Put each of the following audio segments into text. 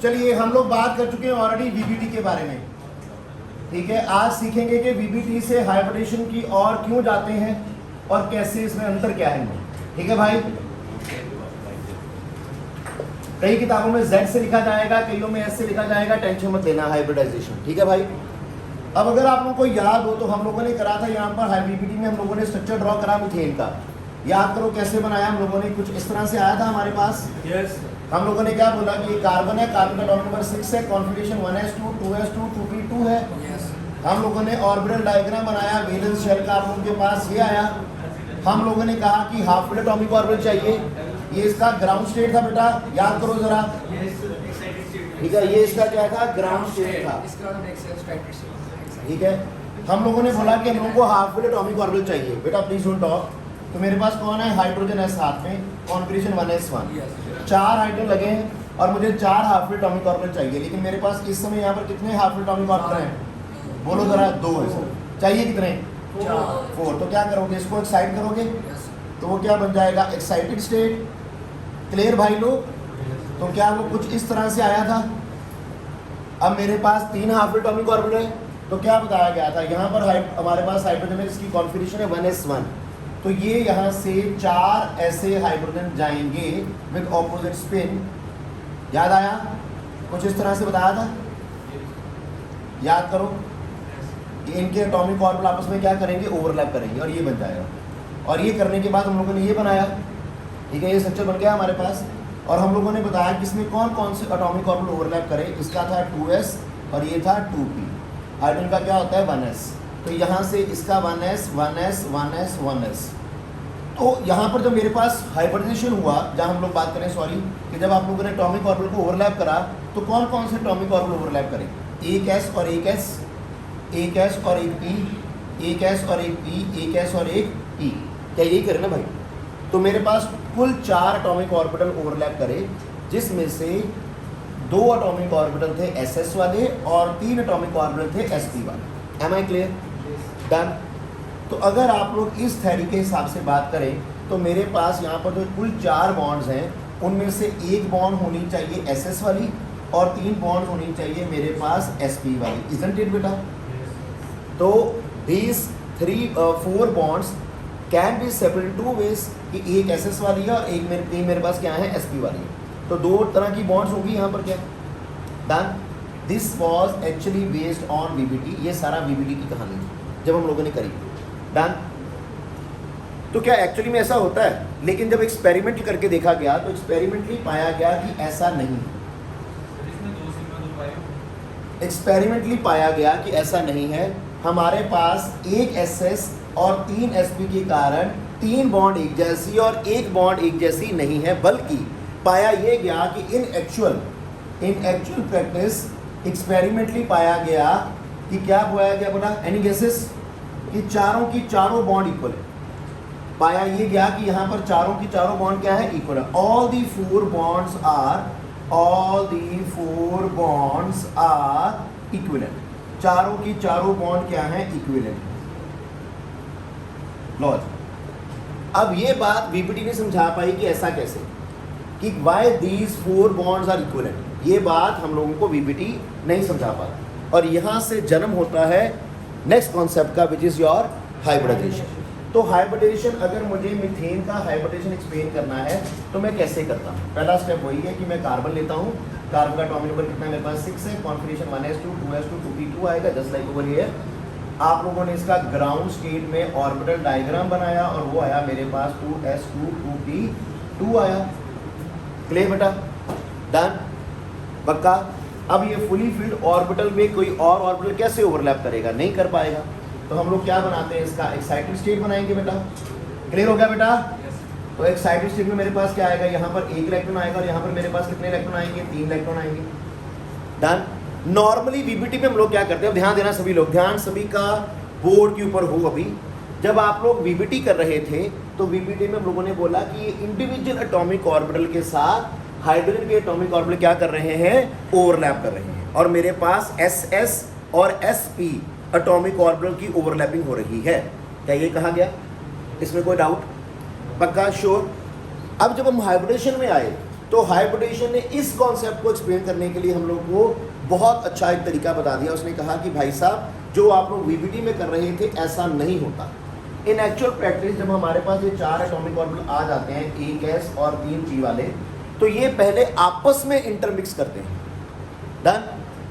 चलिए हम लोग बात कर चुके हैं ऑलरेडी वीबीटी के बारे में, ठीक है। आज सीखेंगे कि वीबीटी से हाइब्रिडेशन की और क्यों जाते हैं और कैसे, इसमें अंतर क्या है, ठीक है भाई। कई किताबों में Z से लिखा जाएगा, कईयों में S से लिखा जाएगा, टेंशन मत लेना, हाइब्रिडाइजेशन, ठीक है भाई। अब अगर आप लोगों को याद हो तो हम लोगों ने करा था यहाँ पर वीबीटी में, हम लोगों ने स्ट्रक्चर ड्रॉ करा मीथेन का। याद करो कैसे बनाया हम लोगों ने, कुछ इस तरह से आया था हमारे पास। yes. हम लोगों ने क्या बोला कि कार्बन है, कार्बन का एटॉमिक नंबर 6 है, कॉन्फिगरेशन 1s2 2s2 2p2 है। yes. हम लोगों ने ऑर्बिटल डायग्राम बनाया, वैलेंस शेल का आप लोगों के पास ये आया। हम लोगों ने कहा कि हाफ फिल एटॉमिक ऑर्बिटल चाहिए, ये इसका ग्राउंड स्टेट था बेटा, याद करो जरा, ठीक है। ये इसका क्या था, ग्राउंड स्टेट था, ठीक है। हम लोगों ने बोला कि हम लोगों को हाफ फिल एटॉमिक ऑर्बिटल चाहिए बेटा, प्लीज डोंट टॉक। तो मेरे पास कौन है, हाइड्रोजन है साथ में, कॉन्फिगरेशन 1s1, 4 हाइड्रोजन लगे हैं और मुझे 4 हाफ फिल एटॉमिक ऑर्बिटल चाहिए। लेकिन मेरे पास इस समय यहाँ पर कितने हाफ फिल एटॉमिक ऑर्बिटल हैं, बोलो जरा, 2 है सर, चाहिए कितने, 4। तो क्या करोगे, इसको एक्साइट करोगे तो वो क्या बन जाएगा, एक्साइटेड स्टेट। क्लियर भाई लोग। तो क्या वो कुछ इस तरह से आया था। अब मेरे पास 3 हाफ एटॉमिक ऑर्बिटल है, तो क्या बताया गया था, यहाँ पर हमारे पास हाइड्रोजन है, इसकी कॉन्फिगरेशन है 1s1। तो ये यहाँ से 4 ऐसे हाइड्रोजन जाएंगे विद ऑपोजिट स्पिन। याद आया, कुछ इस तरह से बताया था, याद करो। इनके एटॉमिक ऑर्बिटल आपस में क्या करेंगे, ओवरलैप करेंगे और ये बन जाएगा। और ये करने के बाद हम लोगों ने ये बनाया, ठीक है, ये स्ट्रक्चर बन गया हमारे पास। और हम लोगों ने बताया कि इसमें कौन कौन से एटॉमिक ऑर्बिटल ओवरलैप करे। इसका था 2s और ये था 2p। हाइड्रोजन का क्या होता है 1s, तो यहाँ से इसका 1s 1s 1s 1s। तो यहाँ पर जब मेरे पास हाइब्रिडाइजेशन हुआ, जहाँ हम लोग बात करें, सॉरी, कि जब आप लोगों ने एटॉमिक ऑर्बिटल को ओवरलैप करा, तो कौन कौन से एटॉमिक ऑर्बिटल ओवरलैप करें, एक s और एक s, एक s और एक p, एक s और एक p, एक s और एक p, क्या यही करें ना भाई। तो मेरे पास कुल 4 एटॉमिक ऑर्बिटल ओवरलैप करे, जिसमें से 2 एटॉमिक ऑर्बिटल थे ss वाले और 3 एटॉमिक ऑर्बिटल थे sp वाले। Am I clear, done. तो अगर आप लोग इस थ्योरी के हिसाब से बात करें, तो मेरे पास यहाँ पर जो कुल 4 बॉन्ड्स हैं, उनमें से 1 बॉन्ड होनी चाहिए ss वाली और 3 बॉन्ड होनी चाहिए मेरे पास sp वाली, इजंट इट बेटा। तो these 4 bonds can be separate 2 ways, कि एक SS वाली है और एक मेरे पास क्या है, SP वाली है। तो 2 तरह की बॉन्ड्स होगी यहाँ पर, क्या done. This was actually based on VBT, ये सारा VBT की कहानी थी जब हम लोगों ने करी, डन। तो क्या एक्चुअली में ऐसा होता है, लेकिन जब एक्सपेरिमेंट करके देखा गया तो एक्सपेरिमेंटली पाया गया कि ऐसा नहीं है। एक्सपेरिमेंटली पाया गया कि ऐसा नहीं है। हमारे पास एक SS और 3 sp के कारण 3 बॉन्ड एक जैसी और 1 बॉन्ड एक जैसी नहीं है, बल्कि पाया यह गया कि इन एक्चुअल प्रैक्टिस एक्सपेरिमेंटली पाया गया कि क्या पाया गया बेटा, एनी गेसेस, कि चारों की चारों बॉन्ड इक्वल है। पाया ये गया कि यहाँ पर चारों की चारों बॉन्ड क्या है, इक्वल है। All the 4 bonds are equivalent. चारों की चारों बॉन्ड क्या है, इक्विवेलेंट। लॉज। अब ये बात VBT ने समझा पाई कि ऐसा कैसे, कि why these 4 bonds are equivalent. ये बात हम लोगों को VBT नहीं समझा पाता, और यहाँ से जन्म होता है नेक्स्ट कॉन्सेप्ट का, विच इज योर हाइब्रिडाइजेशन। तो हाइब्रिडाइजेशन, अगर मुझे मीथेन का हाइब्रिडाइजेशन एक्सप्लेन करना है तो मैं कैसे करता हूँ। पहला स्टेप वही है कि मैं कार्बन लेता हूँ, कार्बन का एटॉमिक नंबर कितना है मेरे पास 6 है, कॉन्फिगरेशन 1s2 2s2 2p2 आएगा, जस्ट लाइक ओवर हियर। आप लोगों ने इसका ग्राउंड स्टेट में ऑर्बिटल डायग्राम बनाया और वो आया मेरे पास 2s2 2p2 आया। क्लियर बेटा, डन, पक्का। अब ये फुली फिल्ड ऑर्बिटल में कोई और ऑर्बिटल कैसे ओवरलैप करेगा, नहीं कर पाएगा। तो हम लोग क्या बनाते हैं, इसका एक्साइटेड स्टेट बनाएंगे बेटा। क्लियर हो गया बेटा। तो एक्साइटेड स्टेट में मेरे पास क्या आएगा, यहाँ पर 1 इलेक्ट्रॉन आएगा और यहाँ पर मेरे पास कितने इलेक्ट्रॉन आएंगे, 3 इलेक्ट्रॉन आएंगे, डन। नॉर्मली VBT में हम लोग क्या करते हैं, ध्यान देना सभी लोग, ध्यान सभी का बोर्ड के ऊपर हो। अभी जब आप लोग VBT कर रहे थे तो VBT में हम लोगों ने बोला कि ये इंडिविजुअल एटॉमिक ऑर्बिटल के साथ हाइड्रोजन के एटॉमिक ऑर्बिटल क्या कर रहे हैं, ओवरलैप कर रहे हैं। और मेरे पास SS और SP एटॉमिक ऑर्बिटल की ओवरलैपिंग हो रही है। क्या ये कहा गया, इसमें कोई डाउट, पक्का, श्योर। अब जब हम हाइब्रिडेशन में आए तो हाइब्रिडेशन ने इस कॉन्सेप्ट को एक्सप्लेन करने के लिए हम लोग को बहुत अच्छा एक तरीका बता दिया। उसने कहा कि भाई साहब जो आप लोग वीबीटी में कर रहे थे ऐसा नहीं होता। इन एक्चुअल प्रैक्टिस जब हमारे पास ये 4 एटॉमिक ऑर्बिटल आ जाते हैं, एक एस और 3 G वाले, तो ये पहले आपस में इंटरमिक्स करते हैं। डन।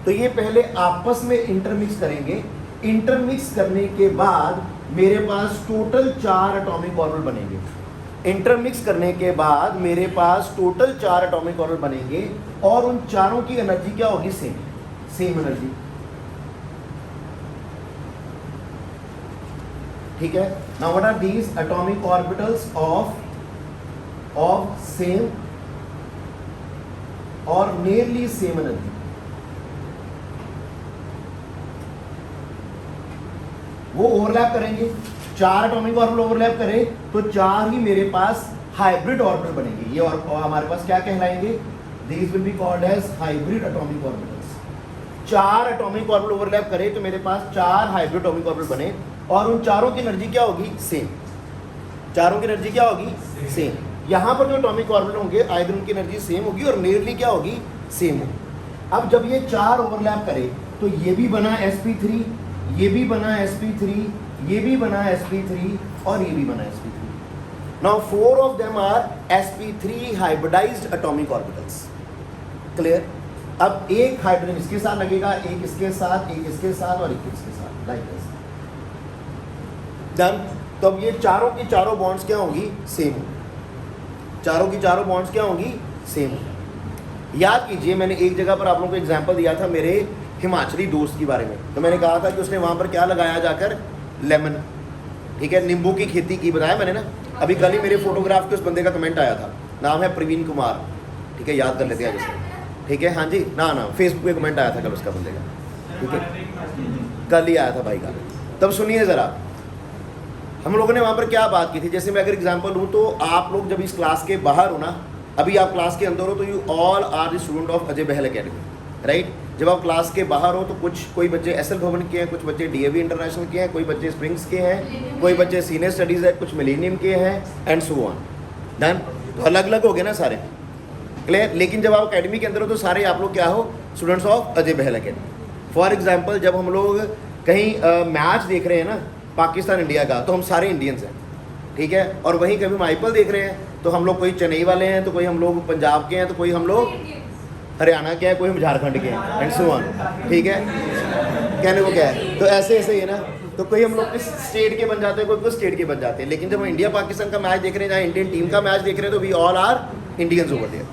तो ये पहले आपस में इंटरमिक्स करेंगे। इंटरमिक्स करने के बाद मेरे पास टोटल 4 एटॉमिक ऑर्बिटल बनेंगे। इंटरमिक्स करने के बाद मेरे पास टोटल 4 एटॉमिक ऑर्बिटल बनेंगे और उन चारों की एनर्जी क्या होगी? Same energy. ठीक है। Now what are these atomic orbitals of same और नियरली सेम एनर्जी। वो ओवरलैप करेंगे। 4 एटॉमिक ऑर्बिटल ओवरलैप करें तो 4 ही मेरे पास हाइब्रिड ऑर्बिटल बनेंगे। ये और हमारे पास क्या कहलाएंगे? These will be called as hybrid atomic orbitals. 4 atomic orbital overlap करें तो मेरे पास 4 हाइब्रिड एटॉमिक ऑर्बिटल बने और उन चारों की एनर्जी क्या होगी? सेम। चारों की एनर्जी क्या होगी? सेम। यहां पर जो एटॉमिक ऑर्बिटल होंगे आइदर उनकी एनर्जी सेम होगी और नियरली क्या होगी? सेम होगी। अब जब ये 4 ओवरलैप करे तो ये भी बना sp3, ये भी बना sp3, ये भी बना sp3 और ये भी बना sp3। Now 4 of them are sp3 hybridised atomic orbitals. Clear? अब एक हाइड्रोजन इसके साथ लगेगा, एक इसके साथ, एक इसके साथ और एक इसके साथ, लाइक दिस। डन। तो अब ये चारों की चारों बॉन्ड्स क्या होंगी? सेम होंगी। चारों की चारों बॉन्ड्स क्या होंगी? सेम होंगी। याद कीजिए मैंने एक जगह पर आप लोगों को एग्जांपल दिया था मेरे हिमाचली दोस्त के बारे में। तो मैंने कहा था कि उसने वहाँ पर क्या लगाया जाकर? लेमन। ठीक है, नींबू की खेती की, बताया मैंने ना। अभी कल ही मेरे फोटोग्राफ के उस बंदे का कमेंट आया था, नाम है प्रवीण कुमार। ठीक है, याद कर लेते हैं जिसको। ठीक है, हाँ जी, ना फेसबुक पे कमेंट आया था कल उसका बंदे का। ठीक है, कल ही आया था भाई का। तब सुनिए ज़रा, हम लोगों ने वहाँ पर क्या बात की थी। जैसे मैं अगर एग्जांपल लूँ तो आप लोग जब इस क्लास के बाहर हो ना, अभी आप क्लास के अंदर हो तो you all are the student of Ajay Bahl academy, right. जब आप क्लास के बाहर हो तो कोई बच्चे एसएल भवन के हैं, कुछ बच्चे डीएवी इंटरनेशनल के हैं, कोई बच्चे स्प्रिंग्स के हैं, कोई बच्चे सीनियर स्टडीज़ है, कुछ मिलेनियम के हैं एंड सो ऑन। डन। तो अलग अलग हो गए ना सारे, क्लियर। लेकिन जब आप अकेडमी के अंदर हो तो सारे आप लोग क्या हो? Students of Ajay Bahl academy. For example जब हम लोग कहीं मैच देख रहे हैं ना पाकिस्तान इंडिया का, तो हम सारे इंडियंस हैं। ठीक है। और वहीं कभी हम IPL देख रहे हैं तो हम लोग कोई चेन्नई वाले हैं, तो कोई हम लोग पंजाब के हैं, तो कोई हम लोग हरियाणा के हैं, कोई हम झारखंड के हैं एंड सो ऑन। ठीक है, कहने को क्या है। तो ऐसे ऐसे ही है ना। तो कोई हम लोग किस स्टेट के बन जाते हैं, कोई स्टेट के बन जाते हैं। लेकिन जब हम इंडिया पाकिस्तान का मैच देख रहे हैं, जहाँ इंडियन टीम का मैच देख रहे हैं, तो we all are Indians over there.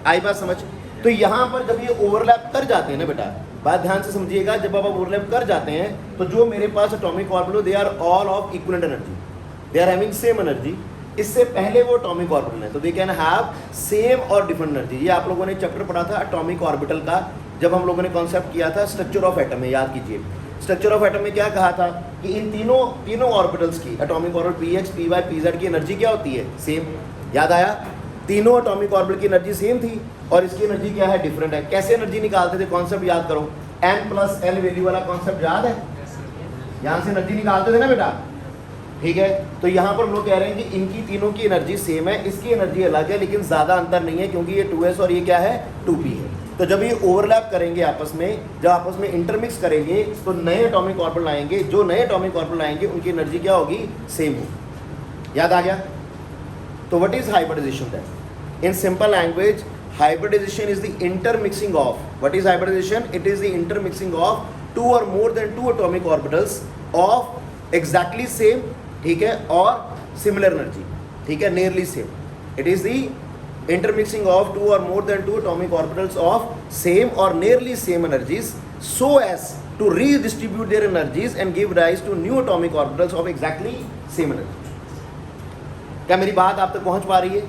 आई बात समझ? तो यहाँ पर जब ये ओवरलैप कर जाते हैं ना बेटा, बात ध्यान से समझिएगा, जब आप ओवरलैप कर जाते हैं तो जो मेरे पास atomic orbital they are all of equivalent energy, they are having same energy. इससे पहले वो एटॉमिक ऑर्बिटल है तो दे कैन हैव सेम और डिफरेंट एनर्जी। ये आप लोगों ने चैप्टर पढ़ा था एटॉमिक ऑर्बिटल का, जब हम लोगों ने कॉन्सेप्ट किया था स्ट्रक्चर ऑफ एटम में। याद कीजिए स्ट्रक्चर ऑफ एटम में क्या कहा था कि इन तीनों ऑर्बिटल्स की, atomic orbital px, py, pz की एनर्जी क्या होती है? सेम। याद आया? तीनों एटॉमिक ऑर्बिटल की एनर्जी सेम थी और इसकी एनर्जी क्या है? डिफरेंट है। कैसे एनर्जी निकालते थे? कॉन्सेप्ट याद करो, n+l वैल्यू वाला कॉन्सेप्ट याद है? यहाँ से एनर्जी निकालते थे ना बेटा। ठीक है, तो यहाँ पर हम लोग कह रहे हैं कि इनकी तीनों की एनर्जी सेम है, इसकी एनर्जी अलग है, लेकिन ज़्यादा अंतर नहीं है क्योंकि ये 2s और ये क्या है? 2p है। तो जब ये ओवरलैप करेंगे आपस में, जब आपस में इंटरमिक्स करेंगे तो नए एटॉमिक ऑर्बिटल आएंगे। जो नए एटॉमिक ऑर्बिटल आएंगे उनकी एनर्जी क्या होगी? सेम होगी। याद आ गया? तो what is hybridisation that? In simple language, hybridization is the intermixing of, what is hybridization? It is the intermixing of 2 or more than 2 atomic orbitals of exactly same, ठीक है, और similar energy, ठीक है, nearly same. It is the intermixing of 2 or more than 2 atomic orbitals of same or nearly same energies so as to redistribute their energies and give rise to new atomic orbitals of exactly same energy. क्या मेरी बात आप तक पहुंच पा रही है?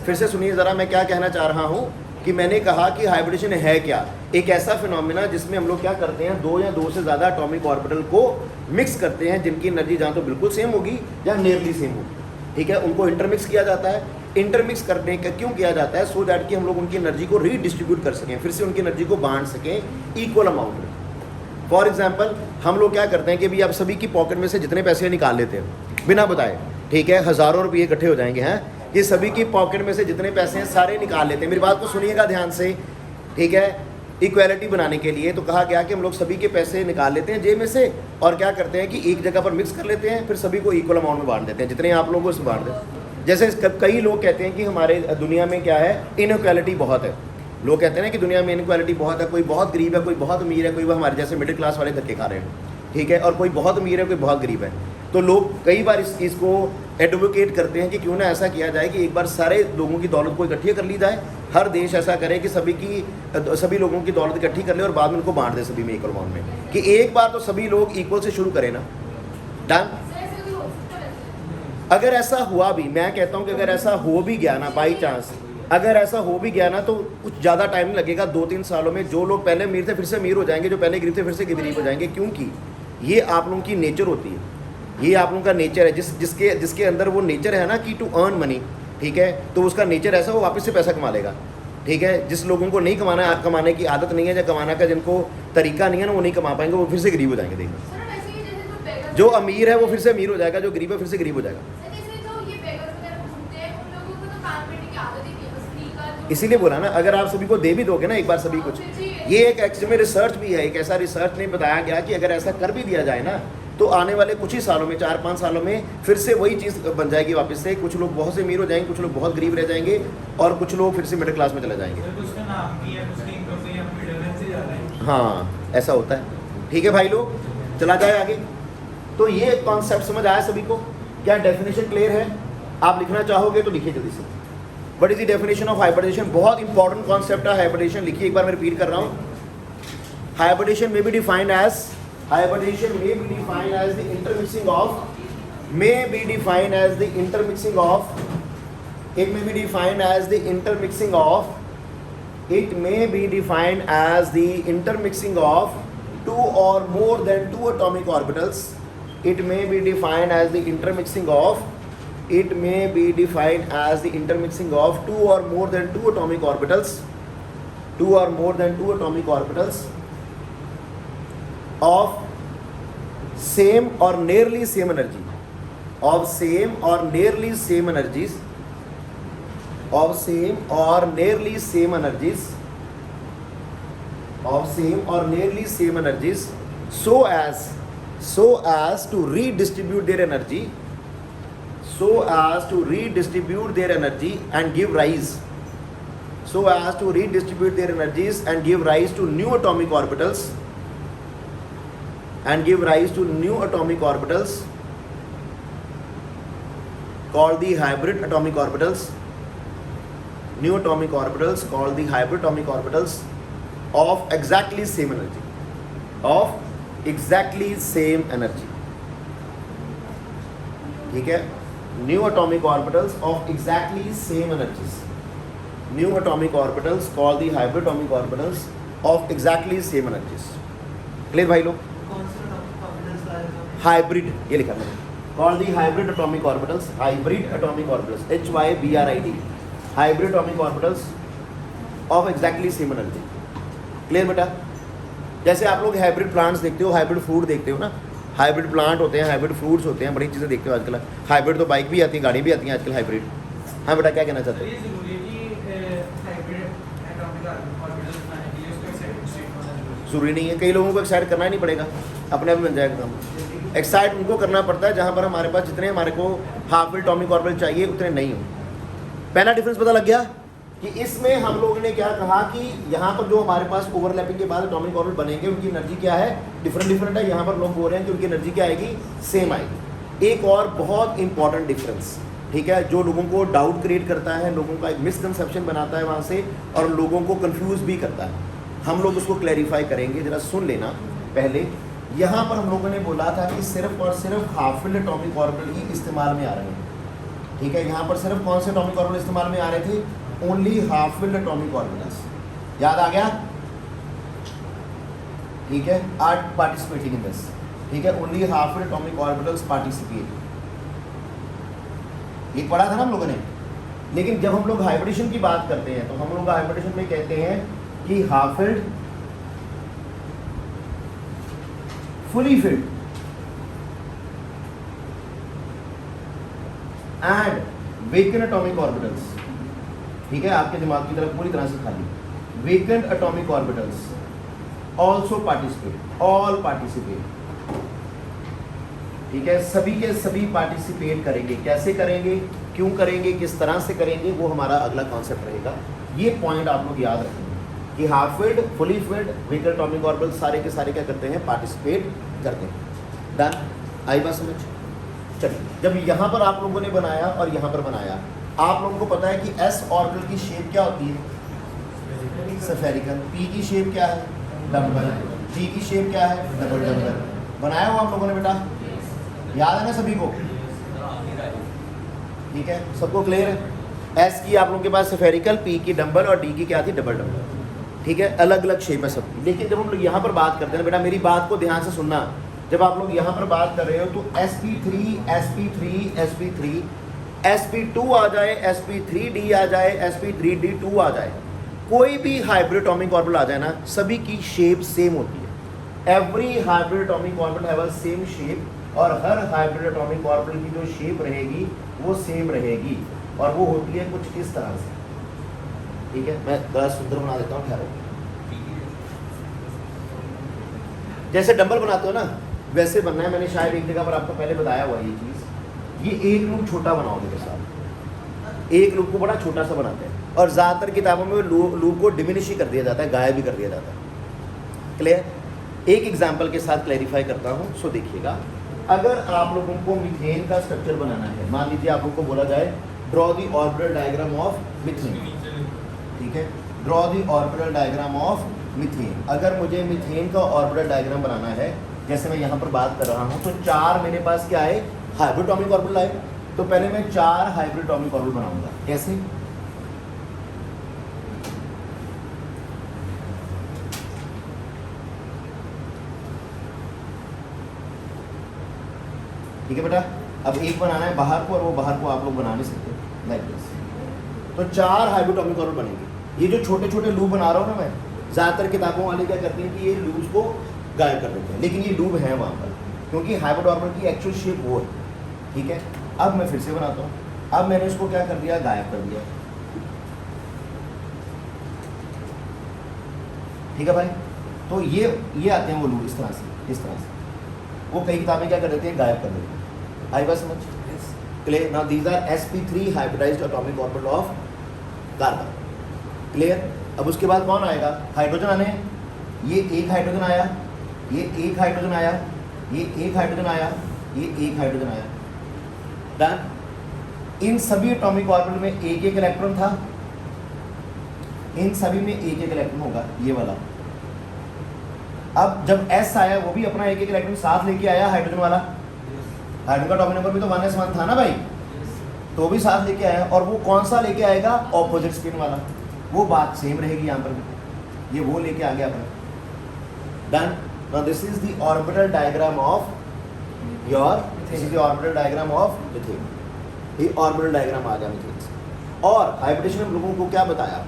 फिर से सुनिए ज़रा, मैं क्या कहना चाह रहा हूँ कि मैंने कहा कि हाइब्रिडेशन है क्या? एक ऐसा फिनोमिना जिसमें हम लोग क्या करते हैं, 2 या 2 से ज़्यादा एटॉमिक ऑर्बिटल को मिक्स करते हैं जिनकी एनर्जी जहाँ तो बिल्कुल सेम होगी या नियरली सेम होगी। ठीक है, उनको इंटरमिक्स किया जाता है। इंटरमिक्स करने का क्यों किया जाता है? सो दैट कि हम लोग उनकी एनर्जी को रीडिस्ट्रीब्यूट कर सकें, फिर से उनकी एनर्जी को बांट सकें इक्वल अमाउंट में। फॉर एग्जाम्पल हम लोग क्या करते हैं कि भी आप सभी की पॉकेट में से जितने पैसे निकाल लेते हैं बिना बताए, ठीक है, हज़ारों रुपये इकट्ठे हो जाएंगे हैं कि सभी की पॉकेट में से जितने पैसे हैं सारे निकाल लेते हैं। मेरी बात को सुनिएगा ध्यान से, ठीक है। इक्वालिटी बनाने के लिए तो कहा गया कि हम लोग सभी के पैसे निकाल लेते हैं जेब में से और क्या करते हैं कि एक जगह पर मिक्स कर लेते हैं, फिर सभी को इक्वल अमाउंट में बांट देते हैं, जितने आप लोगों से बांट दें। जैसे कई लोग कहते हैं कि हमारे दुनिया में क्या है, इनइक्वालिटी बहुत है। लोग कहते हैं ना कि दुनिया में इनइक्वालिटी बहुत है, कोई बहुत गरीब है, कोई बहुत अमीर है, कोई वो हमारे जैसे मिडिल क्लास वाले धक्के खा रहे हैं, ठीक है, और कोई बहुत अमीर है, कोई बहुत गरीब है। तो लोग कई बार इस चीज़ को एडवोकेट करते हैं कि क्यों ना ऐसा किया जाए कि एक बार सारे लोगों की दौलत को इकट्ठी कर ली जाए। हर देश ऐसा करे कि सभी लोगों की दौलत इकट्ठी कर ले और बाद में उनको बांट दे सभी में इक्वल अमाउंट में, कि एक बार तो सभी लोग इक्वल से शुरू करें ना। डन। अगर ऐसा हुआ भी, मैं कहता हूँ कि अगर ऐसा हो भी गया ना, बाई चांस अगर ऐसा हो भी गया ना, तो कुछ ज़्यादा टाइम नहीं लगेगा। 2-3 सालों में जो लोग पहले अमीर थे फिर से अमीर हो जाएंगे, जो पहले गरीब थे फिर से गरीब हो जाएंगे, क्योंकि ये आप लोगों की नेचर होती है, ये आप लोगों का नेचर है। जिसके अंदर वो नेचर है ना कि टू अर्न मनी, ठीक है, तो उसका नेचर ऐसा, वो वापस से पैसा कमा लेगा, ठीक है। जिस लोगों को नहीं कमाने की आदत नहीं है या कमाने का जिनको तरीका नहीं है ना, वो नहीं कमा पाएंगे, वो फिर से गरीब हो जाएंगे। देखना, जो अमीर है वो फिर से अमीर हो जाएगा, जो गरीब है फिर से गरीब हो जाएगा। इसीलिए बोला ना, अगर आप सभी को दे भी दोगे ना एक बार सभी कुछ, ये एक एक्चुअली में रिसर्च भी है, एक ऐसा रिसर्च ने बताया गया कि अगर ऐसा कर भी दिया जाए ना, तो आने वाले कुछ ही सालों में, 4-5 सालों में फिर से वही चीज़ बन जाएगी वापस से। कुछ लोग बहुत से अमीर हो जाएंगे, कुछ लोग बहुत गरीब रह जाएंगे, और कुछ लोग फिर से मिडिल क्लास में चले जाएंगे। हाँ, ऐसा होता है, ठीक है भाई लोग। चला जाए आगे। तो ये कॉन्सेप्ट समझ आया सभी को? क्या डेफिनेशन क्लियर है? आप लिखना चाहोगे तो लिखिए जल्दी से। What is the definition of hybridisation? बहुत इंपॉर्टेंट कॉन्सेप्ट है हाइब्रिडेशन। लिखिए एक बार, मैं रिपीट कर रहा हूँ। Hybridisation may be defined as the intermixing of two or more than two atomic orbitals. It may be defined as the intermixing of two or more than two atomic orbitals of same or nearly same energy, so as to redistribute their energy, and give rise to new atomic orbitals called the hybrid atomic orbitals. New atomic orbitals called the hybrid atomic orbitals of exactly same energy. ठीक है? New atomic orbitals of exactly same energies. New atomic orbitals called the hybrid atomic orbitals of exactly same energies. Clear भाई लोग? Hybrid, ये लिखा मैंने, called the hybrid atomic orbitals, HYBRID, hybrid atomic orbitals of exactly same energy. Clear बेटा? जैसे आप लोग hybrid plants देखते हो, हाइब्रिड फ्रूट देखते हो ना, हाइब्रिड प्लांट होते हैं, हाइब्रिड फ्रूट्स होते हैं, बड़ी चीज़ें देखते हो आजकल। हाइब्रिड तो बाइक भी आती है, गाड़ी भी आती है आजकल हाइब्रिड। हाँ बेटा, क्या कहना चाहते हो? जरूरी नहीं है, कई लोगों को एक्साइट करना ही नहीं पड़ेगा, अपने आप बन जाएगा काम। एक्साइट उनको करना पड़ता है जहाँ पर हमारे पास जितने हमारे को हाफ एटॉमिक ऑर्बिटल चाहिए उतने नहीं हो। पहला डिफरेंस पता लग गया कि इसमें हम लोगों ने क्या कहा कि यहाँ पर जो हमारे पास ओवरलैपिंग के बाद एटॉमिक ऑर्बिटल बनेंगे उनकी एनर्जी क्या है, डिफरेंट है। यहाँ पर लोग बोल रहे हैं कि उनकी एनर्जी क्या आएगी, सेम आएगी। एक और बहुत इंपॉर्टेंट डिफरेंस, ठीक है, जो लोगों को डाउट क्रिएट करता है, लोगों का एक मिसकंसेप्शन बनाता है वहाँ से, और लोगों को कंफ्यूज भी करता है, हम लोग उसको क्लैरिफाई करेंगे। जरा सुन लेना पहले। यहाँ पर हम लोगों ने बोला था कि सिर्फ और सिर्फ हाफ फील्ड एटॉमिक ऑर्बिटल ही इस्तेमाल में आ रहे हैं, ठीक है। यहाँ पर सिर्फ कौन से एटॉमिक ऑर्बिटल इस्तेमाल में आ रहे थे? Only half field atomic orbitals. याद आ गया? ठीक है, आर पार्टिसिपेटिंग इन दिस, ठीक है, only half field atomic orbitals participate. ये पढ़ा था ना हम लोगों ने। लेकिन जब हम लोग हाइब्रिडेशन की बात करते हैं तो हम लोग हाइब्रिडेशन में कहते हैं कि half field, fully filled and vacant atomic orbitals, ठीक है, आपके दिमाग की तरफ पूरी तरह से खाली, vacant atomic orbitals also participate, all participate, ठीक है, सभी के सभी पार्टिसिपेट करेंगे। कैसे करेंगे, क्यों करेंगे, किस तरह से करेंगे, वो हमारा अगला कॉन्सेप्ट रहेगा। ये पॉइंट आप लोग याद रखेंगे कि half filled, fully filled, vacant atomic orbital सारे के सारे क्या करते हैं, पार्टिसिपेट करते हैं। डन, आई बात समझ। चलिए, जब यहाँ पर आप लोगों ने बनाया और यहाँ पर बनाया, आप लोगों को पता है कि एस ऑर्बिटल की शेप क्या होती है, स्फेरिकल, पी की शेप क्या है, डम्बल, टी की शेप क्या है, डबल डम्बल। बनाया हुआ आप लोगों ने बेटा, याद है ना सभी को, ठीक है, सबको क्लियर है। एस की आप लोगों के पास स्फेरिकल, पी की डम्बल और डी की क्या थी, डबल डम्बल, ठीक है, अलग अलग शेप है सबकी। लेकिन जब हम लोग यहाँ पर बात करते हैं बेटा, मेरी बात को ध्यान से सुनना, जब आप लोग यहाँ पर बात कर रहे हो तो sp3 sp3 sp3 sp2 आ जाए, sp3d आ जाए, sp3d2 आ जाए, कोई भी हाइब्रिड एटॉमिक ऑर्बिटल आ जाए ना, सभी की शेप सेम होती है। Every hybrid atomic orbital have a same shape, और हर हाइब्रिड एटॉमिक ऑर्बिटल की जो शेप रहेगी वो सेम रहेगी, और वो होती है कुछ इस तरह से, ठीक है। मैं थोड़ा सुंदर बना देता हूँ, ठहरो। जैसे डंबल बनाते हो ना, वैसे बनना है। मैंने शायद एक जगह पर आपको पहले बताया हुआ ये चीज़। ये एक लूप छोटा बनाओगे के साथ, एक लूप को बड़ा छोटा सा बनाते हैं, और ज़्यादातर किताबों में लूप को डिमिनिश ही कर दिया जाता है, गायब भी कर दिया जाता है। क्लियर? एक एग्जाम्पल के साथ क्लैरिफाई करता हूँ। सो देखिएगा, अगर आप लोगों को मीथेन का स्ट्रक्चर बनाना है, मान लीजिए आप लोगों को बोला जाए draw the orbital diagram of methane, ठीक है, draw the orbital diagram of methane. अगर मुझे मीथेन का ऑर्बिटल डायग्राम बनाना है, जैसे मैं यहाँ पर बात कर रहा हूँ, तो 4 मेरे पास क्या है, हाइब्रिड एटॉमिक ऑर्बिटल आए। तो पहले मैं 4 हाइब्रिड एटॉमिक ऑर्बिटल बनाऊंगा। कैसे? ठीक है बेटा, अब एक बनाना है बाहर को, और वो बाहर को आप लोग बना नहीं सकते, लाइक दिस। तो 4 हाइब्रिड एटॉमिक ऑर्बिटल बनेंगे। ये जो छोटे छोटे लूप बना रहा हूँ ना मैं, ज़्यादातर किताबों वाले क्या करते हैं कि ये लूप्स को गायब कर देते हैं, लेकिन ये लूप है वहाँ पर, क्योंकि हाइब्रिड ऑर्बिटल की एक्चुअल शेप वो है, ठीक है। अब मैं फिर से बनाता हूँ, अब मैंने इसको क्या कर दिया, गायब कर दिया, ठीक है भाई। तो ये आते हैं वो लूप इस तरह से, इस तरह से। वो कई किताबें क्या कर देते हैं, गायब कर देते हैं। आई बात समझ? Clear? Now these are sp3 hybridised atomic orbital of carbon. Clear? अब उसके बाद कौन आएगा, हाइड्रोजन आने हैं। ये एक हाइड्रोजन आया, ये एक हाइड्रोजन आया, ये एक हाइड्रोजन आया, ये एक हाइड्रोजन आया। डन। इन सभी एटॉमिक ऑर्बिटल में एक एक इलेक्ट्रॉन था, इन सभी में एक एक इलेक्ट्रॉन होगा, ये वाला। अब जब S आया, वो भी अपना एक एक इलेक्ट्रॉन साथ लेके आया, हाइड्रोजन वाला। हाइड्रोजन का एटॉमिक नंबर भी तो 1s1 था ना भाई, तो भी साथ लेके आया। और वो कौन सा लेके आएगा, ऑपोजिट स्पिन वाला। वो बात सेम रहेगी यहाँ पर भी, ये वो लेके आ गया अपना। Done. Now this is the orbital diagram of your, this is the orbital diagram of methane. ये ऑर्बिटल डायग्राम आ गया मीथेन से। और हाइब्रिडेशन हम लोगों को क्या बताया,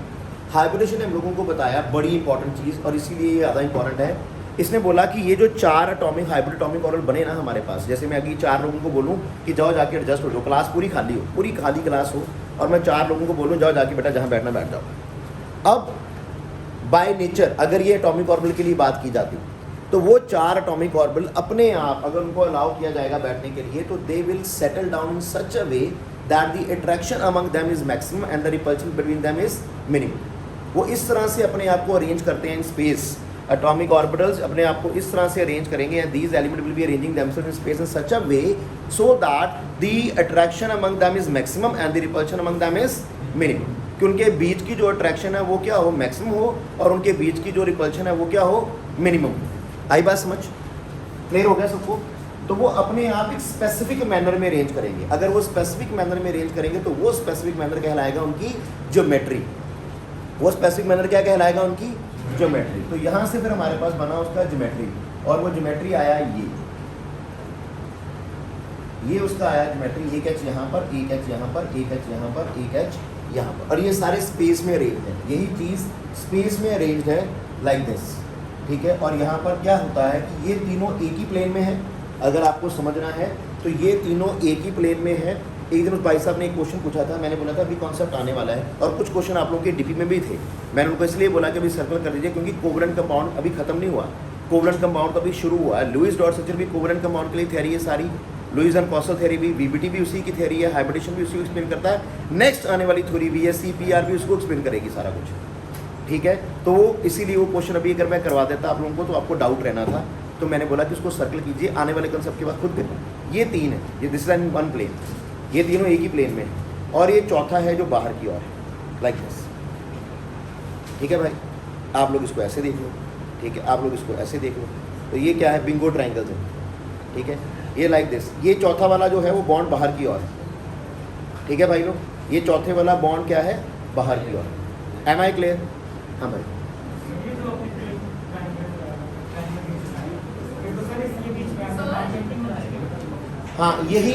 हाइब्रिडेशन हम लोगों को बताया बड़ी इंपॉर्टेंट चीज़, और इसीलिए ये ज़्यादा इंपॉर्टेंट है। इसने बोला कि ये जो 4 एटॉमिक हाइब्रिड एटॉमिक ऑर्बिटल बने ना हमारे पास, जैसे मैं अभी 4 लोगों को बोलूँ कि जाओ जाके एडजस्ट हो जाओ, क्लास पूरी खाली हो, पूरी खाली क्लास हो, और मैं 4 लोगों को बोलूँ जाओ जाके बेटा जहाँ बैठना बैठ जाओ। अब बाय नेचर अगर ये एटॉमिक ऑर्बिटल के लिए बात की जाती तो वो 4 एटॉमिक ऑर्बिटल अपने आप अगर उनको अलाउ किया जाएगा बैठने के लिए, तो they will settle down in such a way that the attraction among them is maximum and the repulsion between them is minimum. वो इस तरह से अपने आप को अरेंज करते हैं इन स्पेस। एटॉमिक ऑर्बिटल्स अपने आप को इस तरह से अरेंज करेंगे, and these element will be arranging themselves in space in such a way so that the attraction among them is maximum and the repulsion among them is minimum. कि उनके बीच की जो अट्रैक्शन है वो क्या हो, मैक्सिमम हो, और उनके बीच की जो रिपल्शन है वो क्या हो, मिनिमम। आई बात समझ? क्लियर हो गया सबको? तो वो अपने आप एक स्पेसिफिक मैनर में अरेंज करेंगे। अगर वो स्पेसिफिक मैनर में अरेंज करेंगे तो वो स्पेसिफिक मैनर कहलाएगा उनकी ज्योमेट्री। वो स्पेसिफिक मैनर क्या कहलाएगा, उनकी ज्योमेट्री। तो यहाँ से फिर हमारे पास बना उसका ज्योमेट्री, और वो ज्योमेट्री आया ये उसका आया ज्योमेट्री। एक एच यहाँ पर, एक एच यहाँ पर, एक एच यहाँ पर, एक एच यहाँ पर, और ये सारे स्पेस में अरेंज है। यही चीज़ स्पेस में अरेंज है लाइक दिस, ठीक है। और यहाँ पर क्या होता है कि ये तीनों एक ही प्लेन में है। अगर आपको समझना है तो ये तीनों एक ही प्लेन में है। एक दिन उस भाई साहब ने एक क्वेश्चन पूछा था, मैंने बोला था अभी कॉन्सेप्ट आने वाला है, और कुछ क्वेश्चन आप लोगों के डीपी में भी थे। मैंने उनको इसलिए बोला कि अभी सर्कल कर दीजिए, क्योंकि कोवलेंट कंपाउंड अभी खत्म नहीं हुआ, कोवलेंट कंपाउंड तो अभी शुरू हुआ है। लुईस डॉट स्ट्रक्चर भी कोवलेंट कंपाउंड के लिए थ्योरी है सारी, लुईस एंड कॉसल थ्योरी भी, वीबीटी भी उसी की थ्योरी है, हाइब्रिडेशन भी उसी को एक्सप्लेन करता है। नेक्स्ट आने वाली थ्योरी भी है CPR भी उसको एक्सप्लेन करेगी सारा कुछ, ठीक है। तो इसीलिए वो क्वेश्चन अभी अगर मैं करवा देता आप लोगों को तो आपको डाउट रहना था, तो मैंने बोला कि उसको सर्कल कीजिए, आने वाले कंसेप्ट के बाद खुद करिए। ये तीन है, ये this is in one plane, ये तीनों एक ही प्लेन में है, और ये चौथा है जो बाहर की ओर है, लाइक दिस, ठीक है भाई। आप लोग इसको ऐसे देख लो, ठीक है, आप लोग इसको ऐसे देख लो। तो ये क्या है, बिंगो ट्राइंगल्स है, ठीक है, ये लाइक दिस। ये चौथा वाला जो है वो बॉन्ड बाहर की ओर है, ठीक है भाई लोग। ये चौथे वाला बॉन्ड क्या है, बाहर की ओर। M I clear? हाँ भाई। हाँ, यही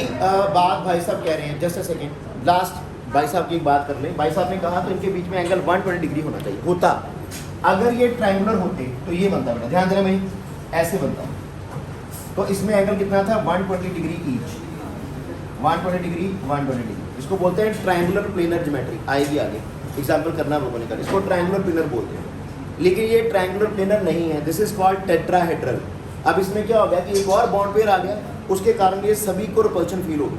बात भाई साहब कह रहे हैं। जस्ट अ सेकेंड, लास्ट भाई साहब की एक बात कर लें। भाई साहब ने कहा तो इनके बीच में एंगल 120 डिग्री होना चाहिए, होता। अगर ये ट्रायंगुलर होते तो ये बनता बेटा, ध्यान देना भाई, ऐसे बनता। तो इसमें एंगल कितना था, 120 डिग्री ईच, 120 डिग्री 120 डिग्री। इसको बोलते हैं ट्रायंगुलर प्लेनर ज्योमेट्री, आएगी आगे एग्जाम्पल करना लोगों ने कर, इसको ट्रायंगुलर प्लेनर बोलते हैं। लेकिन ये ट्रायंगुलर प्लेनर नहीं है, दिस इज कॉल्ड टेट्राहेड्रल। अब इसमें क्या हो गया कि एक और बॉन्ड पेयर आ गया, उसके कारण ये सभी को रिपल्शन फील होगी,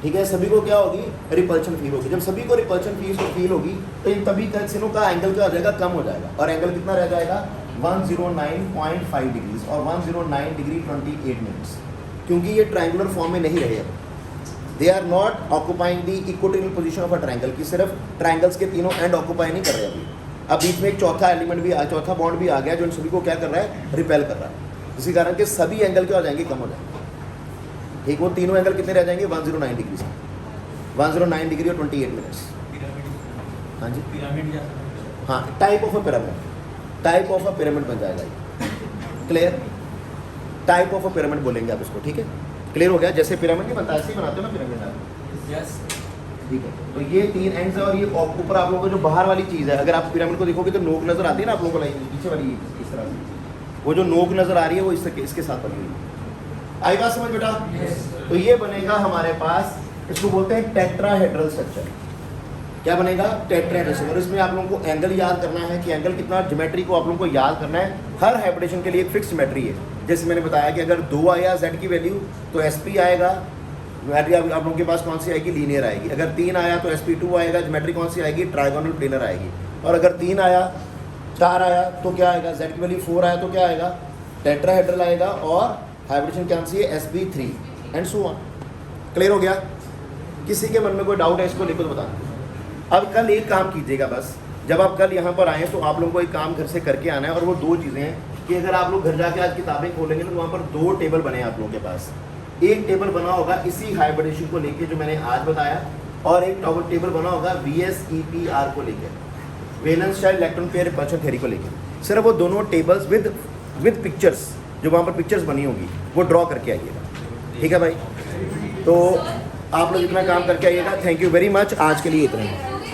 ठीक है, सभी को क्या होगी, रिपल्शन फील होगी। जब सभी को रिपल्शन फील होगी तो इन तभी तीनों का एंगल क्या हो जाएगा, कम हो जाएगा, और एंगल कितना रह जाएगा 109.5 डिग्रीज और 109 डिग्री 28 मिनट्स, क्योंकि ये ट्रायंगुलर फॉर्म में नहीं रहे। They are not occupying the equatorial position of a triangle, की सिर्फ ट्रायंगल्स के तीनों एंड ऑक्यूपाई नहीं कर रहे अभी। अब बीच में एक चौथा एलिमेंट भी चौथा बॉन्ड भी आ गया जो इन सभी को क्या कर रहा है, रिपेल कर रहा है। इसी कारण के सभी एंगल क्या हो जाएंगे, कम हो जाएंगे, ठीक। वो तीनों एंगल कितने रह जाएंगे, 109 डिग्री से, 109 डिग्री और 28 मिनट्स। हाँ जी, पिरामिड, हाँ, type of a pyramid, type of a pyramid बन जाएगा। Clear? Type of a pyramid बोलेंगे आप इसको, ठीक है। क्लियर हो गया? जैसे पिरामिड नहीं बनता ऐसे ही बनाते हो ना पिरामिड आप, यस, ठीक है। तो ये तीन एंड्स है, और ये ऊपर आप लोगों को जो बाहर वाली चीज़ है, अगर आप पिरामिड को देखोगे तो नोक नजर आती है ना आप लोगों को, लाइन पीछे वाली इस तरह से, वो जो नोक नजर आ रही है वो इसके साथ बनी हुई है। आई बात समझ बेटा? तो ये बनेगा हमारे पास, इसको बोलते हैं टेट्राहेड्रल स्ट्रक्चर। क्या बनेगा, टेट्राहेड्रल स्ट्रक्चर। और इसमें आप लोगों को एंगल याद करना है कि एंगल कितना, ज्योमेट्री को आप लोगों को याद करना है। हर हाइब्रिडेशन के लिए एक फिक्स ज्योमेट्री है। जैसे मैंने बताया कि अगर 2 आया z की वैल्यू तो sp आएगा, ज्योमेट्री आप लोगों के पास कौन सी आएगी, लीनियर आएगी। अगर 3 आया तो sp2 आएगा, ज्योमेट्री कौन सी आएगी, ट्रायगोनल प्लेनर आएगी। और अगर 3 आया, 4 आया तो क्या आएगा, z की वैल्यू 4 आया तो क्या आएगा, टेट्राहेड्रल आएगा। और हाइब्रिडेशन कौन सी है, sp3 and so on. Clear हो गया? किसी के मन में कोई डाउट है इसको लेकर तो बता। अब कल एक काम कीजिएगा, बस जब आप कल यहाँ पर आएँ तो आप लोगों को एक काम घर से करके आना है, और वो 2 चीज़ें हैं कि अगर आप लोग घर जाके आज किताबें खोलेंगे तो वहाँ पर 2 टेबल बने हैं आप लोगों के पास। एक टेबल बना होगा इसी हाइब्रिडेशन को लेके जो मैंने आज बताया, और एक टेबल बना होगा VSEPR को लेकर, valence shell electron pair repulsion theory को लेकर। सिर्फ वो दोनों टेबल्स विद पिक्चर्स, जो वहाँ पर पिक्चर्स बनी होगी वो ड्रॉ करके आइएगा, ठीक है भाई। तो आप लोग इतना काम करके आइएगा। थैंक यू वेरी मच, आज के लिए इतना ही।